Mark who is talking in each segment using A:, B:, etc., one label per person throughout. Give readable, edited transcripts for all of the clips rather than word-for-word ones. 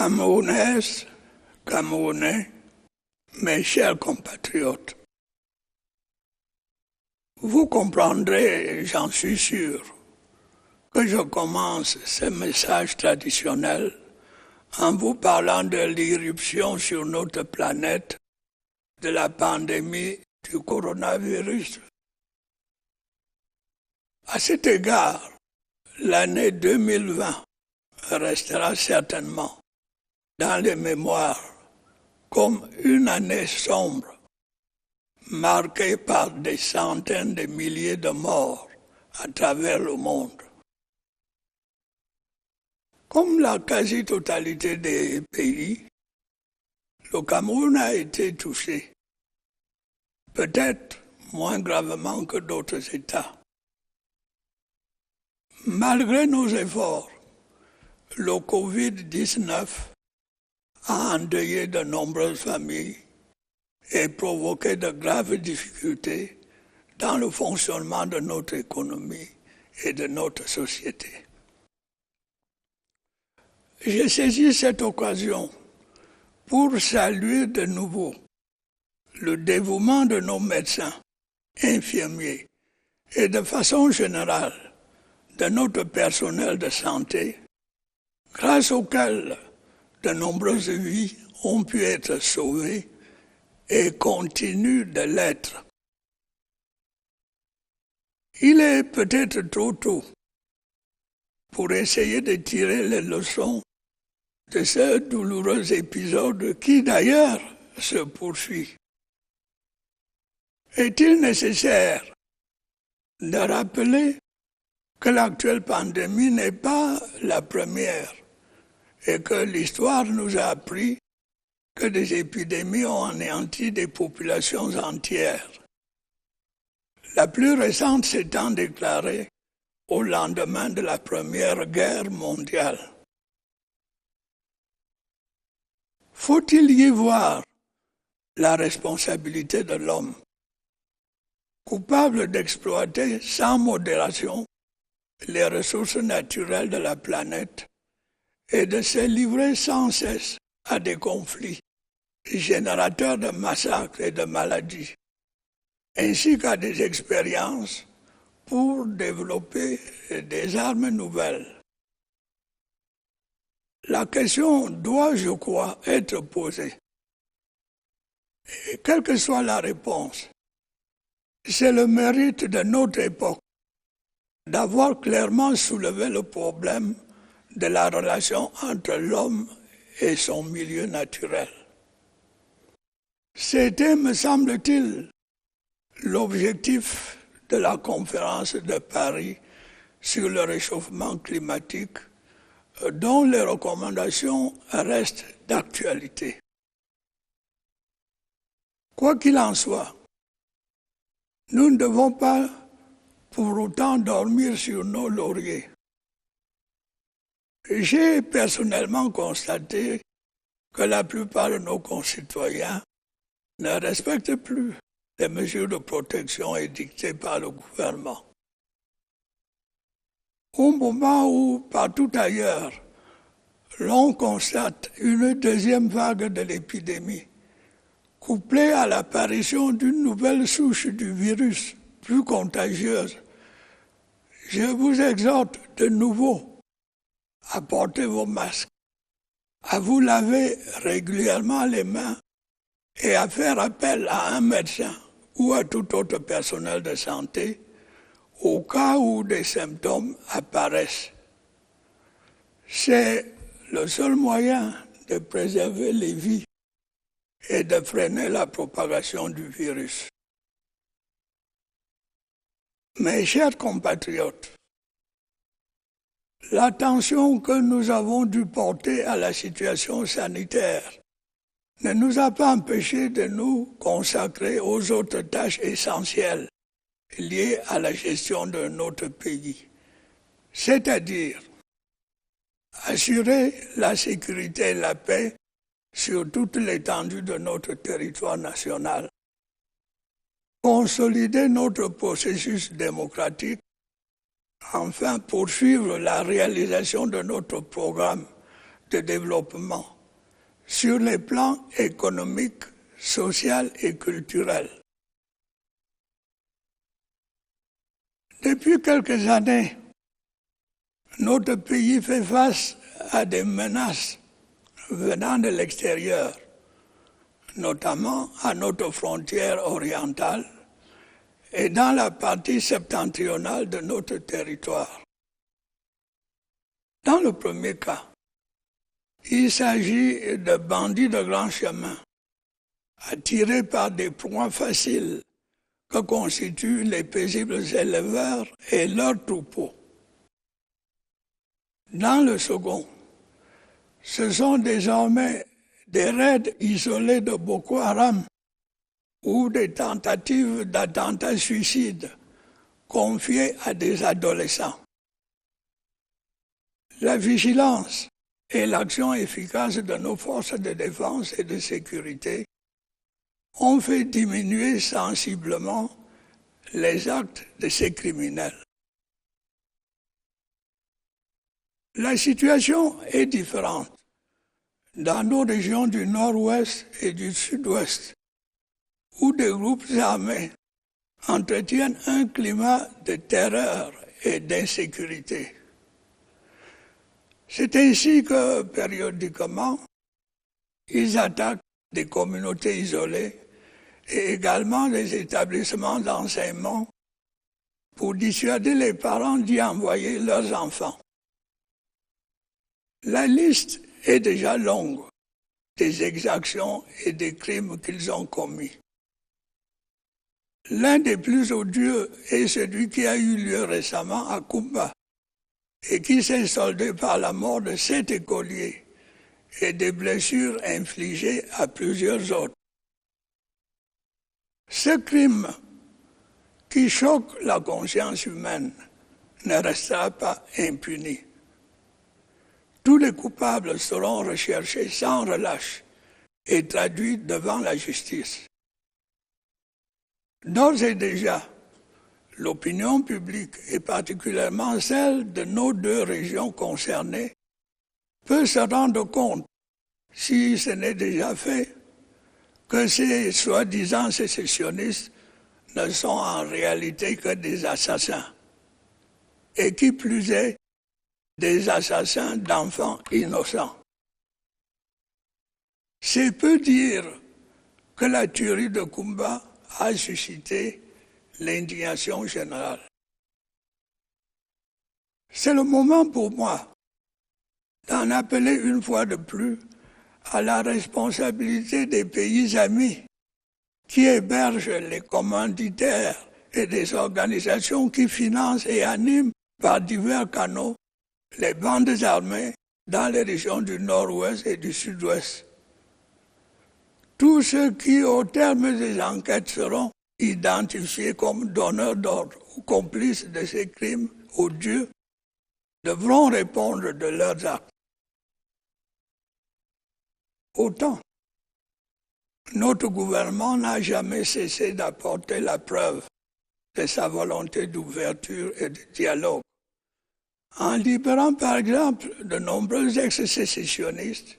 A: Camerounaises, Camerounais, mes chers compatriotes, vous comprendrez, j'en suis sûr, que je commence ce message traditionnel en vous parlant de l'irruption sur notre planète de la pandémie du coronavirus. À cet égard, l'année 2020 restera certainement dans les mémoires comme une année sombre, marquée par des centaines de milliers de morts à travers le monde. Comme la quasi-totalité des pays, le Cameroun a été touché, peut-être moins gravement que d'autres États. Malgré nos efforts, le Covid-19 a endeuillé de nombreuses familles et provoqué de graves difficultés dans le fonctionnement de notre économie et de notre société. J'ai saisi cette occasion pour saluer de nouveau le dévouement de nos médecins, infirmiers et de façon générale de notre personnel de santé, grâce auquel de nombreuses vies ont pu être sauvées et continuent de l'être. Il est peut-être trop tôt pour essayer de tirer les leçons de ce douloureux épisode qui d'ailleurs se poursuit. Est-il nécessaire de rappeler que l'actuelle pandémie n'est pas la première et que l'histoire nous a appris que des épidémies ont anéanti des populations entières. La plus récente s'étant déclarée au lendemain de la Première Guerre mondiale. Faut-il y voir la responsabilité de l'homme, coupable d'exploiter sans modération les ressources naturelles de la planète et de se livrer sans cesse à des conflits générateurs de massacres et de maladies, ainsi qu'à des expériences pour développer des armes nouvelles. La question doit, je crois, être posée. Et quelle que soit la réponse, c'est le mérite de notre époque d'avoir clairement soulevé le problème de la relation entre l'homme et son milieu naturel. C'était, me semble-t-il, l'objectif de la conférence de Paris sur le réchauffement climatique, dont les recommandations restent d'actualité. Quoi qu'il en soit, nous ne devons pas pour autant dormir sur nos lauriers. J'ai personnellement constaté que la plupart de nos concitoyens ne respectent plus les mesures de protection édictées par le gouvernement. Au moment où, partout ailleurs, l'on constate une deuxième vague de l'épidémie, couplée à l'apparition d'une nouvelle souche du virus plus contagieuse, je vous exhorte de nouveau à porter vos masques, à vous laver régulièrement les mains et à faire appel à un médecin ou à tout autre personnel de santé au cas où des symptômes apparaissent. C'est le seul moyen de préserver les vies et de freiner la propagation du virus. Mes chers compatriotes, l'attention que nous avons dû porter à la situation sanitaire ne nous a pas empêchés de nous consacrer aux autres tâches essentielles liées à la gestion de notre pays, c'est-à-dire assurer la sécurité et la paix sur toute l'étendue de notre territoire national, consolider notre processus démocratique, enfin poursuivre la réalisation de notre programme de développement sur les plans économiques, social et culturel. Depuis quelques années, notre pays fait face à des menaces venant de l'extérieur, notamment à notre frontière orientale et dans la partie septentrionale de notre territoire. Dans le premier cas, il s'agit de bandits de grand chemin, attirés par des proies faciles que constituent les paisibles éleveurs et leurs troupeaux. Dans le second, ce sont désormais des raids isolés de Boko Haram ou des tentatives d'attentats suicides confiées à des adolescents. La vigilance et l'action efficace de nos forces de défense et de sécurité ont fait diminuer sensiblement les actes de ces criminels. La situation est différente dans nos régions du nord-ouest et du sud-ouest, où des groupes armés entretiennent un climat de terreur et d'insécurité. C'est ainsi que, périodiquement, ils attaquent des communautés isolées et également des établissements d'enseignement pour dissuader les parents d'y envoyer leurs enfants. La liste est déjà longue des exactions et des crimes qu'ils ont commis. L'un des plus odieux est celui qui a eu lieu récemment à Kumba et qui s'est soldé par la mort de 7 écoliers et des blessures infligées à plusieurs autres. Ce crime qui choque la conscience humaine ne restera pas impuni. Tous les coupables seront recherchés sans relâche et traduits devant la justice. D'ores et déjà, l'opinion publique, et particulièrement celle de nos 2 régions concernées, peut se rendre compte, si ce n'est déjà fait, que ces soi-disant sécessionnistes ne sont en réalité que des assassins, et qui plus est, des assassins d'enfants innocents. C'est peu dire que la tuerie de Kumba a suscité l'indignation générale. C'est le moment pour moi d'en appeler une fois de plus à la responsabilité des pays amis qui hébergent les commanditaires et des organisations qui financent et animent par divers canaux les bandes armées dans les régions du nord-ouest et du sud-ouest. Tous ceux qui, au terme des enquêtes, seront identifiés comme donneurs d'ordre ou complices de ces crimes odieux devront répondre de leurs actes. Autant, notre gouvernement n'a jamais cessé d'apporter la preuve de sa volonté d'ouverture et de dialogue, en libérant par exemple de nombreux ex-sécessionnistes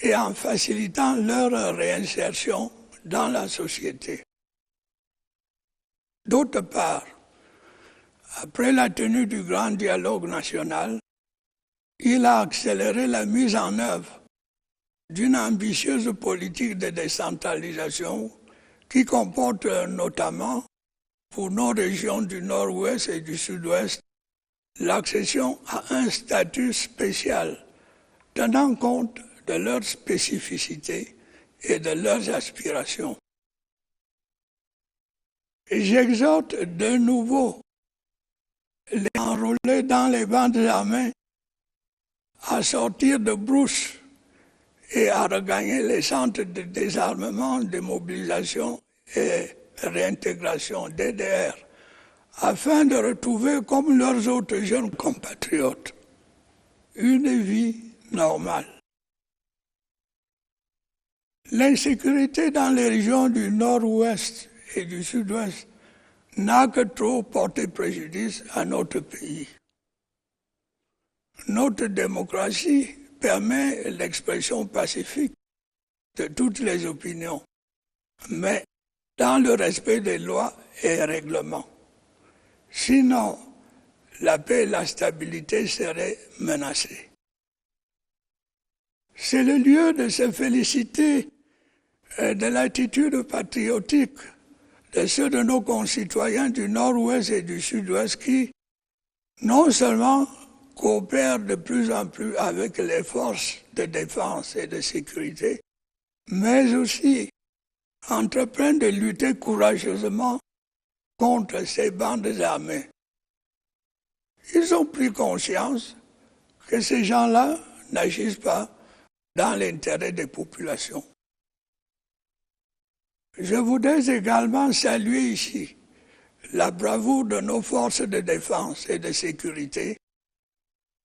A: et en facilitant leur réinsertion dans la société. D'autre part, après la tenue du grand dialogue national, il a accéléré la mise en œuvre d'une ambitieuse politique de décentralisation qui comporte notamment, pour nos régions du nord-ouest et du sud-ouest, l'accession à un statut spécial tenant compte de leurs spécificités et de leurs aspirations. Et j'exhorte de nouveau les enrôlés dans les bandes armées à sortir de brousse et à regagner les centres de désarmement, de mobilisation et réintégration DDR, afin de retrouver, comme leurs autres jeunes compatriotes, une vie normale. L'insécurité dans les régions du nord-ouest et du sud-ouest n'a que trop porté préjudice à notre pays. Notre démocratie permet l'expression pacifique de toutes les opinions, mais dans le respect des lois et règlements. Sinon, la paix et la stabilité seraient menacées. C'est le lieu de se féliciter de l'attitude patriotique de ceux de nos concitoyens du Nord-Ouest et du Sud-Ouest qui, non seulement coopèrent de plus en plus avec les forces de défense et de sécurité, mais aussi entreprennent de lutter courageusement contre ces bandes armées. Ils ont pris conscience que ces gens-là n'agissent pas dans l'intérêt des populations. Je voudrais également saluer ici la bravoure de nos forces de défense et de sécurité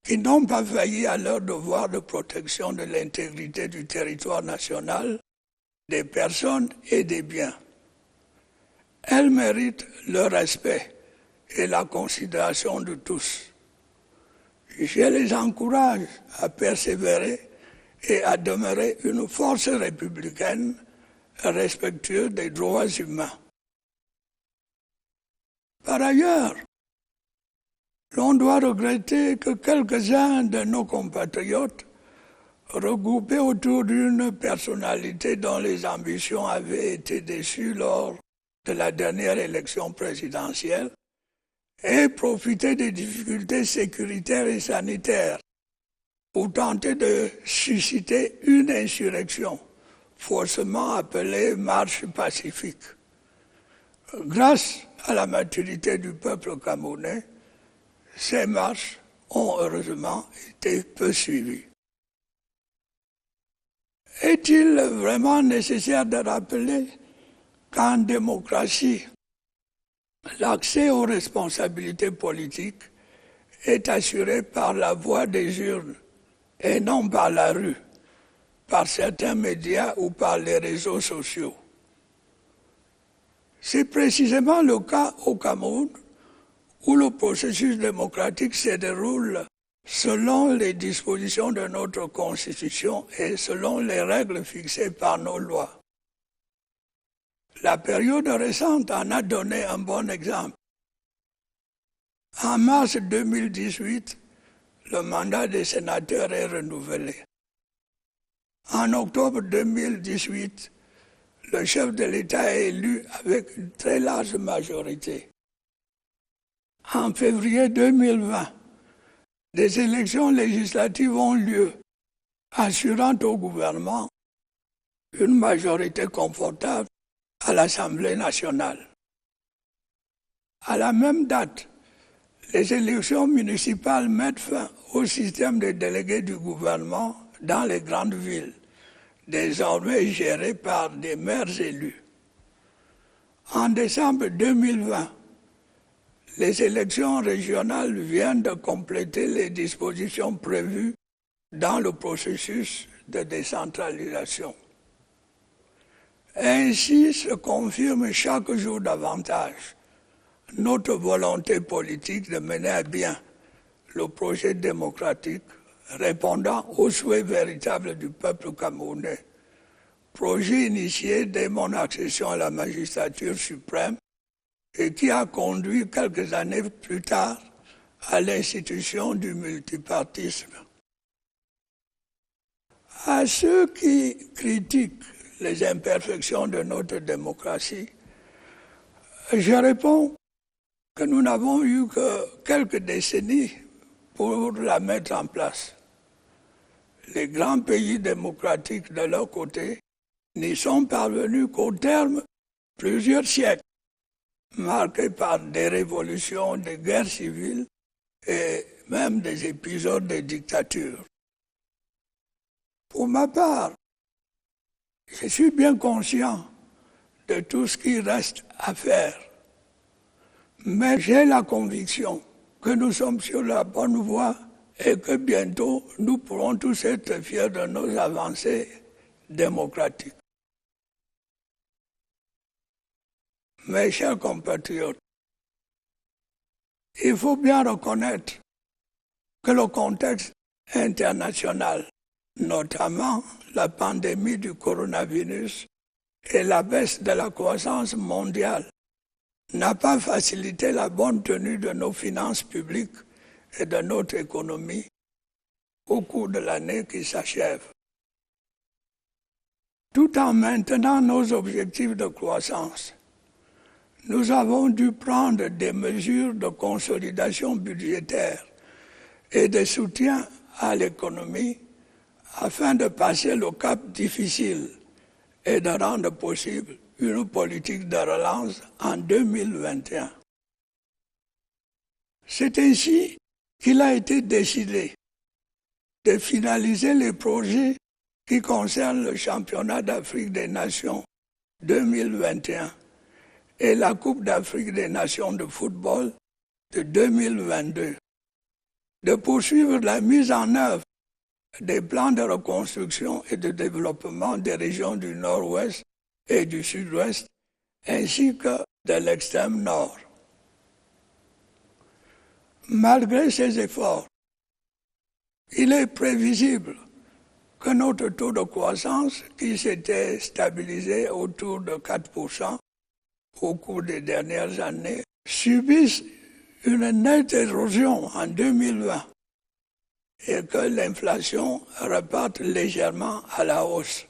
A: qui n'ont pas failli à leur devoir de protection de l'intégrité du territoire national, des personnes et des biens. Elles méritent le respect et la considération de tous. Je les encourage à persévérer et à demeurer une force républicaine respectueuse des droits humains. Par ailleurs, l'on doit regretter que quelques-uns de nos compatriotes, regroupés autour d'une personnalité dont les ambitions avaient été déçues lors de la dernière élection présidentielle, aient profité des difficultés sécuritaires et sanitaires pour tenter de susciter une insurrection, faussement appelée marche pacifique. Grâce à la maturité du peuple camerounais, ces marches ont heureusement été peu suivies. Est-il vraiment nécessaire de rappeler qu'en démocratie, l'accès aux responsabilités politiques est assuré par la voie des urnes et non par la rue, par certains médias ou par les réseaux sociaux? C'est précisément le cas au Cameroun, où le processus démocratique se déroule selon les dispositions de notre Constitution et selon les règles fixées par nos lois. La période récente en a donné un bon exemple. En mars 2018, le mandat des sénateurs est renouvelé. En octobre 2018, le chef de l'État est élu avec une très large majorité. En février 2020, des élections législatives ont lieu, assurant au gouvernement une majorité confortable à l'Assemblée nationale. À la même date, les élections municipales mettent fin au système de délégués du gouvernement dans les grandes villes, désormais géré par des maires élus. En décembre 2020, les élections régionales viennent de compléter les dispositions prévues dans le processus de décentralisation. Ainsi se confirme chaque jour davantage notre volonté politique de mener à bien le projet démocratique répondant aux souhaits véritables du peuple camerounais, projet initié dès mon accession à la magistrature suprême et qui a conduit quelques années plus tard à l'institution du multipartisme. À ceux qui critiquent les imperfections de notre démocratie, je réponds que nous n'avons eu que quelques décennies pour la mettre en place. Les grands pays démocratiques, de leur côté, n'y sont parvenus qu'au terme plusieurs siècles, marqués par des révolutions, des guerres civiles et même des épisodes de dictature. Pour ma part, je suis bien conscient de tout ce qui reste à faire, mais j'ai la conviction que nous sommes sur la bonne voie et que bientôt nous pourrons tous être fiers de nos avancées démocratiques. Mes chers compatriotes, il faut bien reconnaître que le contexte international notamment la pandémie du coronavirus et la baisse de la croissance mondiale, n'a pas facilité la bonne tenue de nos finances publiques et de notre économie au cours de l'année qui s'achève. Tout en maintenant nos objectifs de croissance, nous avons dû prendre des mesures de consolidation budgétaire et de soutien à l'économie afin de passer le cap difficile et de rendre possible une politique de relance en 2021. C'est ainsi qu'il a été décidé de finaliser les projets qui concernent le championnat d'Afrique des Nations 2021 et la Coupe d'Afrique des Nations de football de 2022, de poursuivre la mise en œuvre des plans de reconstruction et de développement des régions du Nord-Ouest et du Sud-Ouest, ainsi que de l'extrême Nord. Malgré ces efforts, il est prévisible que notre taux de croissance, qui s'était stabilisé autour de 4% au cours des dernières années, subisse une nette érosion en 2020 et que l'inflation reparte légèrement à la hausse.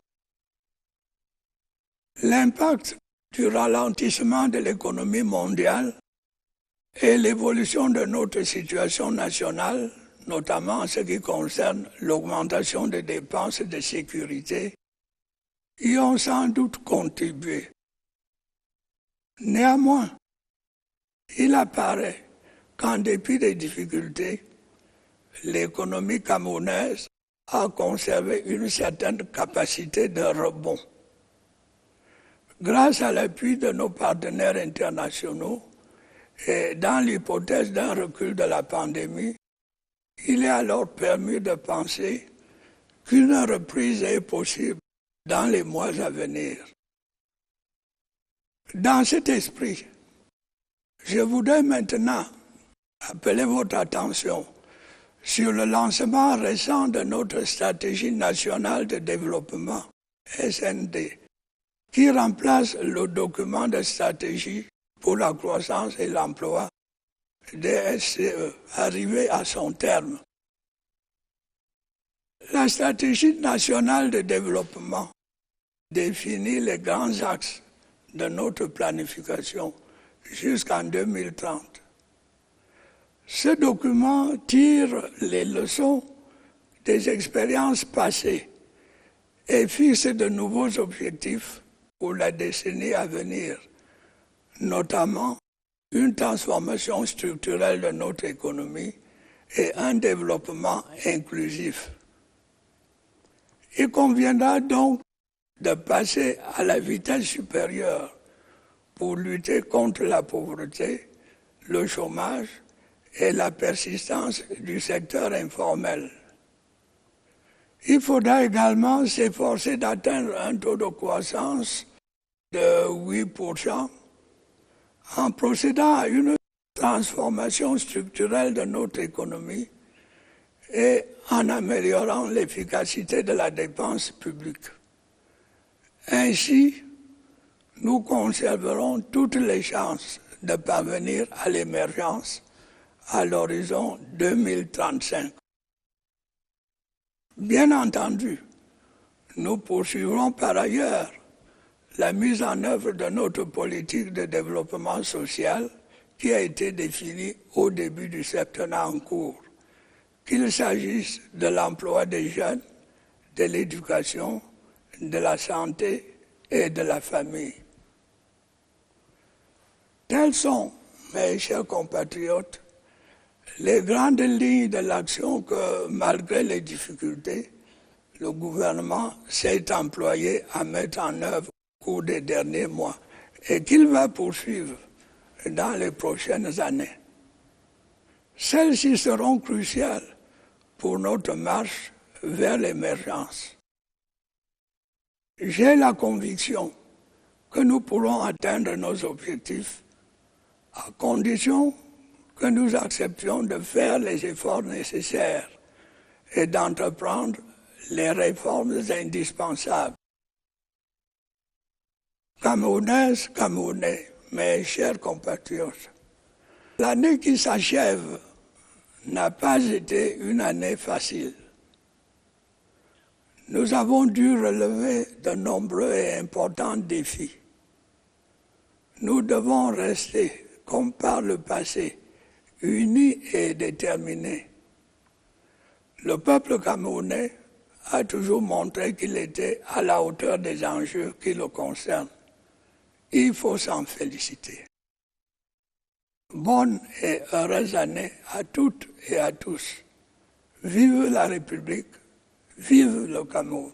A: L'impact du ralentissement de l'économie mondiale et l'évolution de notre situation nationale, notamment en ce qui concerne l'augmentation des dépenses de sécurité, y ont sans doute contribué. Néanmoins, il apparaît qu'en dépit des difficultés, l'économie camerounaise a conservé une certaine capacité de rebond. Grâce à l'appui de nos partenaires internationaux et dans l'hypothèse d'un recul de la pandémie, il est alors permis de penser qu'une reprise est possible dans les mois à venir. Dans cet esprit, je voudrais maintenant appeler votre attention sur le lancement récent de notre stratégie nationale de développement, SND, qui remplace le document de stratégie pour la croissance et l'emploi, DSCE, arrivé à son terme. La stratégie nationale de développement définit les grands axes de notre planification jusqu'en 2030. Ce document tire les leçons des expériences passées et fixe de nouveaux objectifs pour la décennie à venir, notamment une transformation structurelle de notre économie et un développement inclusif. Il conviendra donc de passer à la vitesse supérieure pour lutter contre la pauvreté, le chômage et la persistance du secteur informel. Il faudra également s'efforcer d'atteindre un taux de croissance de 8% en procédant à une transformation structurelle de notre économie et en améliorant l'efficacité de la dépense publique. Ainsi, nous conserverons toutes les chances de parvenir à l'émergence à l'horizon 2035. Bien entendu, nous poursuivrons par ailleurs la mise en œuvre de notre politique de développement social qui a été définie au début du septennat en cours, qu'il s'agisse de l'emploi des jeunes, de l'éducation, de la santé et de la famille. Telles sont, mes chers compatriotes, les grandes lignes de l'action que, malgré les difficultés, le gouvernement s'est employé à mettre en œuvre au cours des derniers mois et qu'il va poursuivre dans les prochaines années. Celles-ci seront cruciales pour notre marche vers l'émergence. J'ai la conviction que nous pourrons atteindre nos objectifs à condition que nous acceptions de faire les efforts nécessaires et d'entreprendre les réformes indispensables. Camerounaises, Camerounais, mes chers compatriotes, l'année qui s'achève n'a pas été une année facile. Nous avons dû relever de nombreux et importants défis. Nous devons rester, comme par le passé, unis et déterminés. Le peuple camerounais a toujours montré qu'il était à la hauteur des enjeux qui le concernent. Il faut s'en féliciter. Bonne et heureuse année à toutes et à tous. Vive la République, vive le Cameroun.